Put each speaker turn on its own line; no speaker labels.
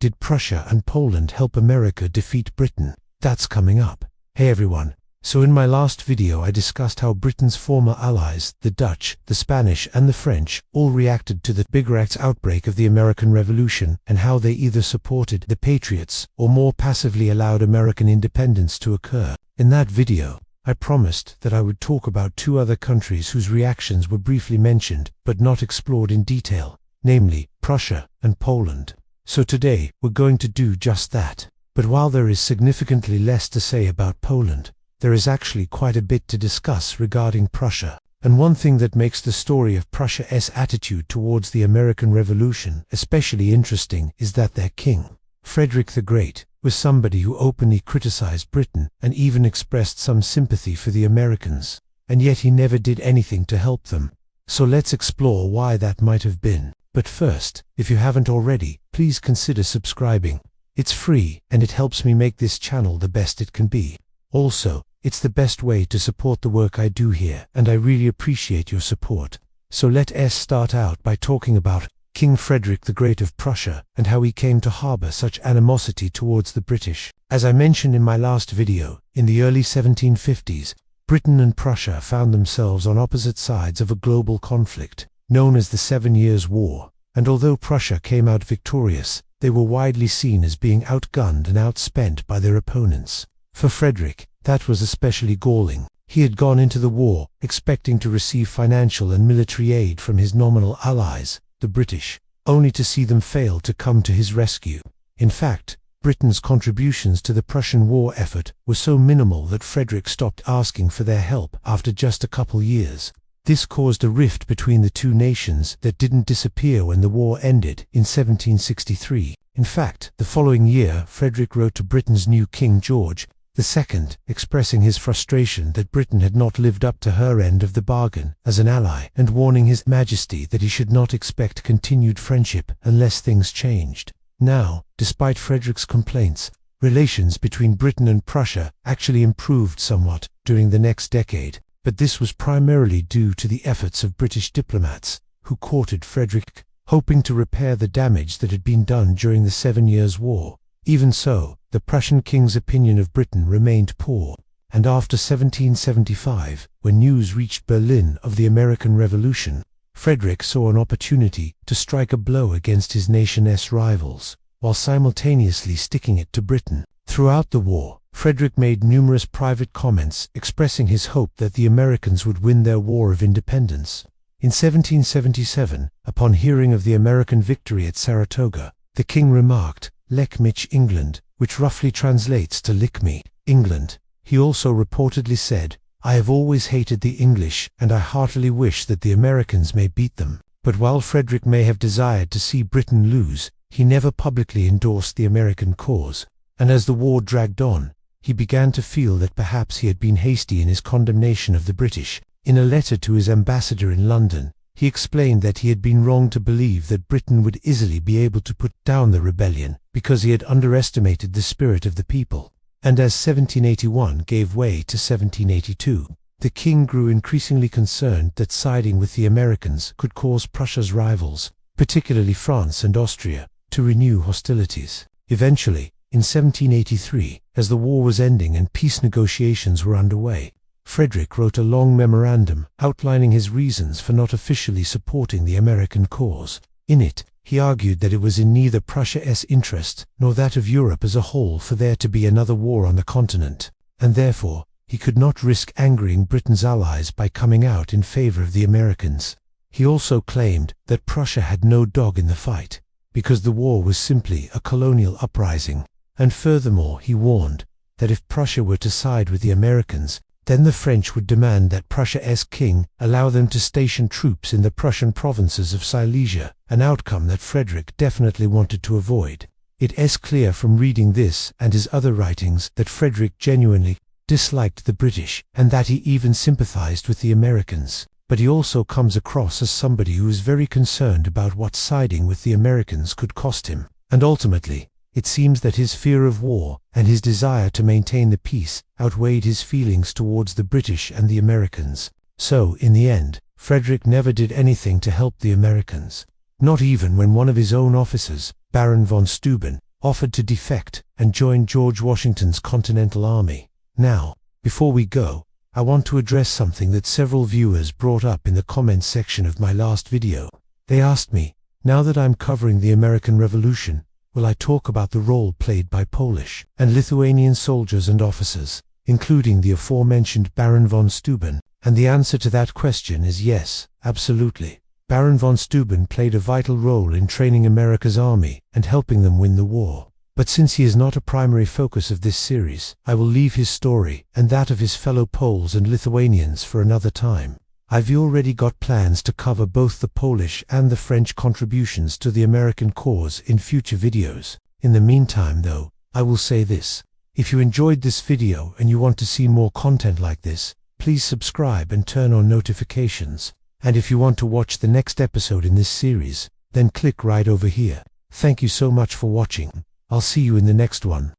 did Prussia and Poland help America defeat Britain? That's coming up. Hey everyone. So in my last video I discussed how Britain's former allies, the Dutch, the Spanish and the French, all reacted to the Bigorax outbreak of the American Revolution, and how they either supported the Patriots or more passively allowed American independence to occur. In that video, I promised that I would talk about two other countries whose reactions were briefly mentioned but not explored in detail, namely Prussia and Poland. So today we're going to do just that. But while there is significantly less to say about Poland, there is actually quite a bit to discuss regarding Prussia. And one thing that makes the story of Prussia's attitude towards the American Revolution especially interesting is that their king, Frederick the Great, was somebody who openly criticized Britain and even expressed some sympathy for the Americans, and yet he never did anything to help them. So let's explore why that might have been. But first, if you haven't already, please consider subscribing. It's free, and it helps me make this channel the best it can be. Also, it's the best way to support the work I do here, and I really appreciate your support. So let's start out by talking about King Frederick the Great of Prussia and how he came to harbor such animosity towards the British. As I mentioned in my last video, in the early 1750s, Britain and Prussia found themselves on opposite sides of a global conflict, known as the 7 Years' War, and although Prussia came out victorious, they were widely seen as being outgunned and outspent by their opponents. For Frederick, that was especially galling. He had gone into the war expecting to receive financial and military aid from his nominal allies, the British, only to see them fail to come to his rescue. In fact, Britain's contributions to the Prussian war effort were so minimal that Frederick stopped asking for their help after just a couple years. This caused a rift between the two nations that didn't disappear when the war ended in 1763. In fact, the following year, Frederick wrote to Britain's new King George II, expressing his frustration that Britain had not lived up to her end of the bargain as an ally, and warning His Majesty that he should not expect continued friendship unless things changed. Now, despite Frederick's complaints, relations between Britain and Prussia actually improved somewhat during the next decade, but this was primarily due to the efforts of British diplomats who courted Frederick, hoping to repair the damage that had been done during the 7 Years' War. Even so, the Prussian king's opinion of Britain remained poor, and after 1775, when news reached Berlin of the American Revolution, Frederick saw an opportunity to strike a blow against his nation's rivals, while simultaneously sticking it to Britain. Throughout the war, Frederick made numerous private comments expressing his hope that the Americans would win their war of independence. In 1777, upon hearing of the American victory at Saratoga, the king remarked, "Lec mich England," which roughly translates to "lick me, England." He also reportedly said, "I have always hated the English, and I heartily wish that the Americans may beat them." But while Frederick may have desired to see Britain lose, he never publicly endorsed the American cause, and as the war dragged on, he began to feel that perhaps he had been hasty in his condemnation of the British. In a letter to his ambassador in London, he explained that he had been wrong to believe that Britain would easily be able to put down the rebellion, because he had underestimated the spirit of the people. And as 1781 gave way to 1782, the king grew increasingly concerned that siding with the Americans could cause Prussia's rivals, particularly France and Austria, to renew hostilities. Eventually, in 1783, as the war was ending and peace negotiations were underway, Frederick wrote a long memorandum outlining his reasons for not officially supporting the American cause. In it, he argued that it was in neither Prussia's interest nor that of Europe as a whole for there to be another war on the continent, and therefore, he could not risk angering Britain's allies by coming out in favor of the Americans. He also claimed that Prussia had no dog in the fight, because the war was simply a colonial uprising, and furthermore he warned that if Prussia were to side with the Americans, then the French would demand that Prussia's king allow them to station troops in the Prussian provinces of Silesia, an outcome that Frederick definitely wanted to avoid. It is clear from reading this and his other writings that Frederick genuinely disliked the British, and that he even sympathized with the Americans. But he also comes across as somebody who is very concerned about what siding with the Americans could cost him. And ultimately, it seems that his fear of war and his desire to maintain the peace outweighed his feelings towards the British and the Americans. So, in the end, Frederick never did anything to help the Americans. Not even when one of his own officers, Baron von Steuben, offered to defect and join George Washington's Continental Army. Now, before we go, I want to address something that several viewers brought up in the comments section of my last video. They asked me, now that I'm covering the American Revolution, will I talk about the role played by Polish and Lithuanian soldiers and officers, including the aforementioned Baron von Steuben? And the answer to that question is yes, absolutely. Baron von Steuben played a vital role in training America's army and helping them win the war. But since he is not a primary focus of this series, I will leave his story and that of his fellow Poles and Lithuanians for another time. I've already got plans to cover both the Polish and the French contributions to the American cause in future videos. In the meantime though, I will say this. If you enjoyed this video and you want to see more content like this, please subscribe and turn on notifications. And if you want to watch the next episode in this series, then click right over here. Thank you so much for watching. I'll see you in the next one.